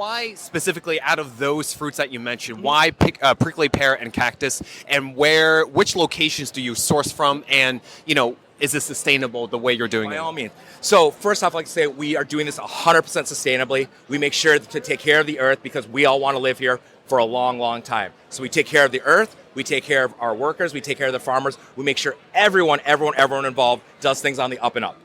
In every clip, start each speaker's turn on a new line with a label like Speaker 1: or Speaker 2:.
Speaker 1: why specifically out of those fruits that you mentioned, why prickly pear and cactus, and which locations do you source from, and is this sustainable the way you're doing it?
Speaker 2: By all means. So first off, I'd like to say we are doing this 100% sustainably. We make sure to take care of the earth because we all want to live here for a long, long time. So we take care of the earth, we take care of our workers, we take care of the farmers. We make sure everyone involved does things on the up and up.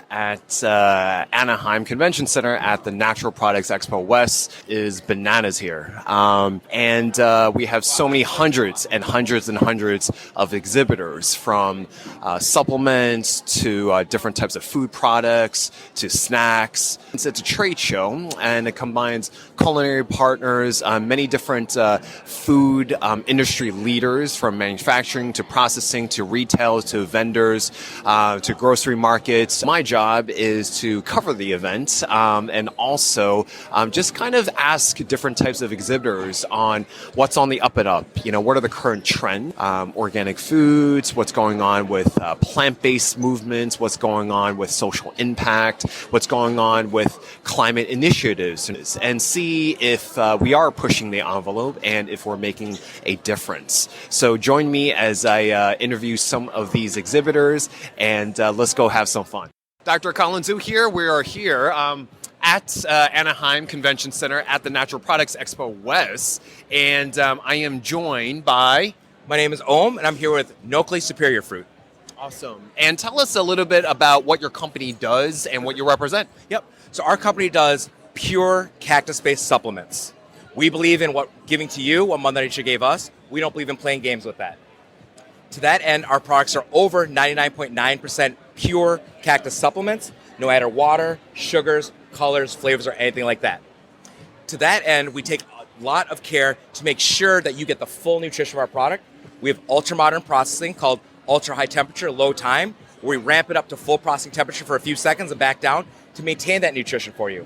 Speaker 1: At Anaheim Convention Center at the Natural Products Expo West is bananas here. And we have so many hundreds and hundreds and hundreds of exhibitors, from supplements to different types of food products to snacks. It's a trade show, and it combines culinary partners, many different food industry leaders, from manufacturing to processing to retail to vendors to grocery markets. My job is to cover the event and also just kind of ask different types of exhibitors on what's on the up and up. What are the current trends? Organic foods, what's going on with plant-based movements, what's going on with social impact, what's going on with climate initiatives, and see if we are pushing the envelope and if we're making a difference. So join me as I interview some of these exhibitors, and let's go have some fun. Dr. Colin Zhu here. We are here at Anaheim Convention Center at the Natural Products Expo West, and I am joined by...
Speaker 2: My name is Om, and I'm here with Nochtli Superior Fruit.
Speaker 1: Awesome. And tell us a little bit about what your company does and what you represent.
Speaker 2: Yep. So our company does pure cactus-based supplements. We believe in giving to you what Mother Nature gave us. We don't believe in playing games with that. To that end, our products are over 99.9% pure cactus supplements, no matter water, sugars, colors, flavors, or anything like that. To that end, we take a lot of care to make sure that you get the full nutrition of our product. We have ultra-modern processing called ultra-high temperature, low time, where we ramp it up to full processing temperature for a few seconds and back down to maintain that nutrition for you.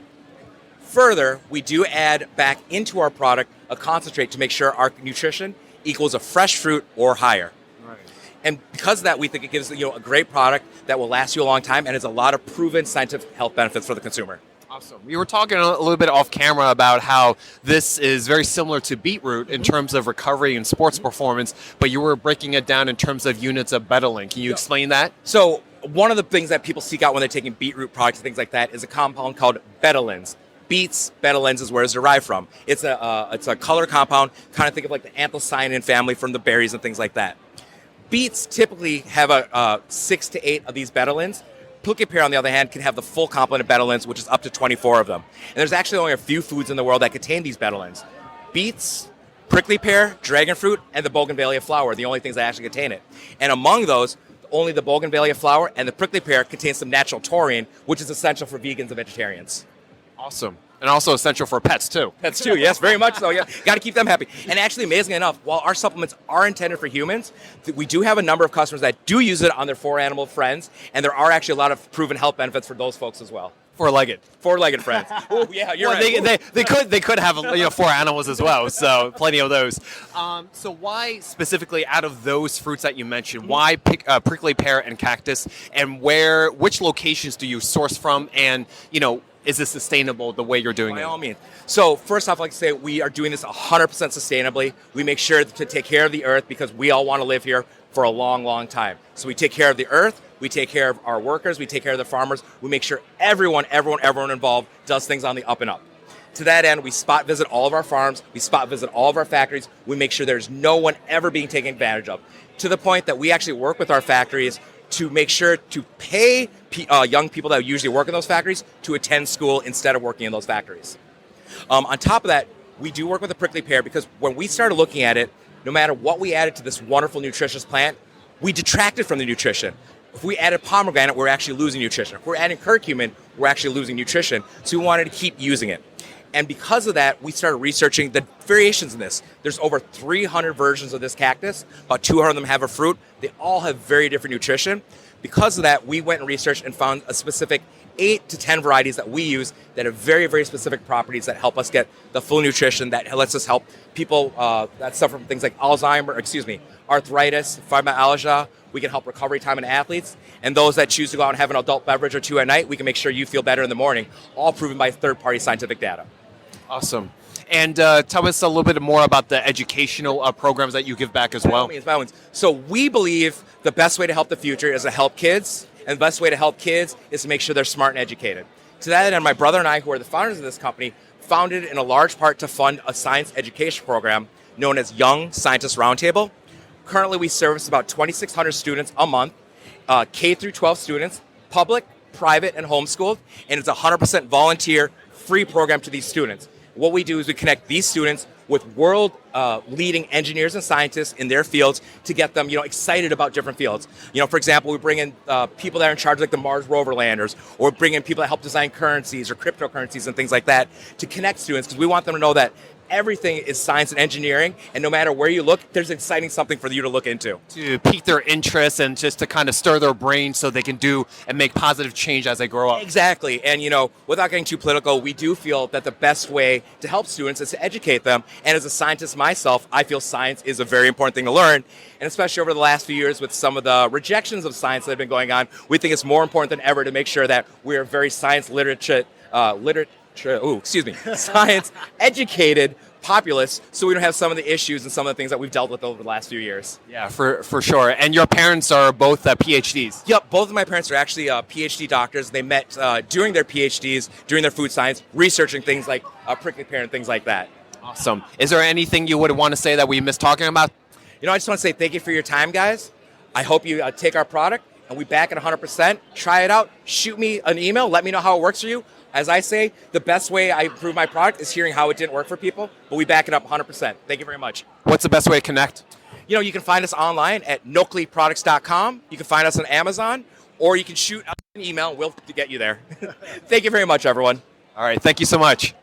Speaker 2: Further, we do add back into our product a concentrate to make sure our nutrition equals a fresh fruit or higher. And because of that, we think it gives a great product that will last you a long time and has a lot of proven scientific health benefits for the consumer.
Speaker 1: Awesome. We were talking a little bit off camera about how this is very similar to beetroot in terms of recovery and sports performance, but you were breaking it down in terms of units of betalain. Can you explain that?
Speaker 2: So one of the things that people seek out when they're taking beetroot products and things like that is a compound called betalains. Beets, betalains is where it's derived from. It's a color compound. Kind of think of like the anthocyanin family from the berries and things like that. Beets typically have 6 to 8 of these betalains. Prickly pear, on the other hand, can have the full complement of betalains, which is up to 24 of them. And there's actually only a few foods in the world that contain these betalains. Beets, prickly pear, dragon fruit, and the bougainvillea flower are the only things that actually contain it. And among those, only the bougainvillea flower and the prickly pear contain some natural taurine, which is essential for vegans and vegetarians.
Speaker 1: Awesome. And also essential for pets, too.
Speaker 2: Pets, too, yes, very much so. Yeah, got to keep them happy. And actually, amazingly enough, while our supplements are intended for humans, we do have a number of customers that do use it on their 4-animal friends, and there are actually a lot of proven health benefits for those folks as well.
Speaker 1: Four-legged
Speaker 2: friends. Oh, yeah, you're
Speaker 1: right. They could have 4 animals as well, so plenty of those. So why specifically out of those fruits that you mentioned, why prickly pear and cactus, and which locations do you source from, and is this sustainable the way you're doing it?
Speaker 2: By all means. So first off, I'd like to say we are doing this 100% sustainably. We make sure to take care of the earth because we all want to live here for a long, long time. So we take care of the earth, we take care of our workers, we take care of the farmers. We make sure everyone involved does things on the up and up. To that end, we spot visit all of our farms, we spot visit all of our factories. We make sure there's no one ever being taken advantage of, to the point that we actually work with our factories to make sure to pay young people that usually work in those factories to attend school instead of working in those factories. On top of that, we do work with the prickly pear because when we started looking at it, no matter what we added to this wonderful nutritious plant, we detracted from the nutrition. If we added pomegranate, we're actually losing nutrition. If we're adding curcumin, we're actually losing nutrition. So we wanted to keep using it. And because of that, we started researching the variations in this. There's over 300 versions of this cactus. About 200 of them have a fruit. They all have very different nutrition. Because of that, we went and researched and found a specific 8 to 10 varieties that we use that have very, very specific properties that help us get the full nutrition, that lets us help people that suffer from things like arthritis, fibromyalgia. We can help recovery time in athletes. And those that choose to go out and have an adult beverage or two at night, we can make sure you feel better in the morning, all proven by third-party scientific data.
Speaker 1: Awesome. And tell us a little bit more about the educational programs that you give back as well.
Speaker 2: By all means. So we believe the best way to help the future is to help kids, and the best way to help kids is to make sure they're smart and educated. To that end, my brother and I, who are the founders of this company, founded in a large part to fund a science education program known as Young Scientist Roundtable. Currently, we service about 2,600 students a month, K through 12 students, public, private, and homeschooled, and it's a 100% volunteer, free program to these students. What we do is we connect these students with world-leading engineers and scientists in their fields to get them, excited about different fields. For example, we bring in people that are in charge, like the Mars rover landers, or bring in people that help design currencies or cryptocurrencies and things like that to connect students, because we want them to know that everything is science and engineering, and no matter where you look, there's exciting something for you to look into.
Speaker 1: To pique their interest and just to kind of stir their brain so they can do and make positive change as they grow up.
Speaker 2: Exactly. And, without getting too political, we do feel that the best way to help students is to educate them. And as a scientist myself, I feel science is a very important thing to learn. And especially over the last few years with some of the rejections of science that have been going on, we think it's more important than ever to make sure that we are very science science educated populace, so we don't have some of the issues and some of the things that we've dealt with over the last few years.
Speaker 1: Yeah, for sure. And your parents are both PhDs.
Speaker 2: Yep, both of my parents are actually PhD doctors. They met during their PhDs, during their food science, researching things like prickly pear and things like that.
Speaker 1: Awesome. Is there anything you would want to say that we missed talking about?
Speaker 2: I just want to say thank you for your time, guys. I hope you take our product and we back it 100%. Try it out. Shoot me an email. Let me know how it works for you. As I say, the best way I improve my product is hearing how it didn't work for people, but we back it up 100%. Thank you very much.
Speaker 1: What's the best way to connect?
Speaker 2: You can find us online at nochtliproducts.com. You can find us on Amazon, or you can shoot us an email. We'll get you there. Thank you very much, everyone.
Speaker 1: All right. Thank you so much.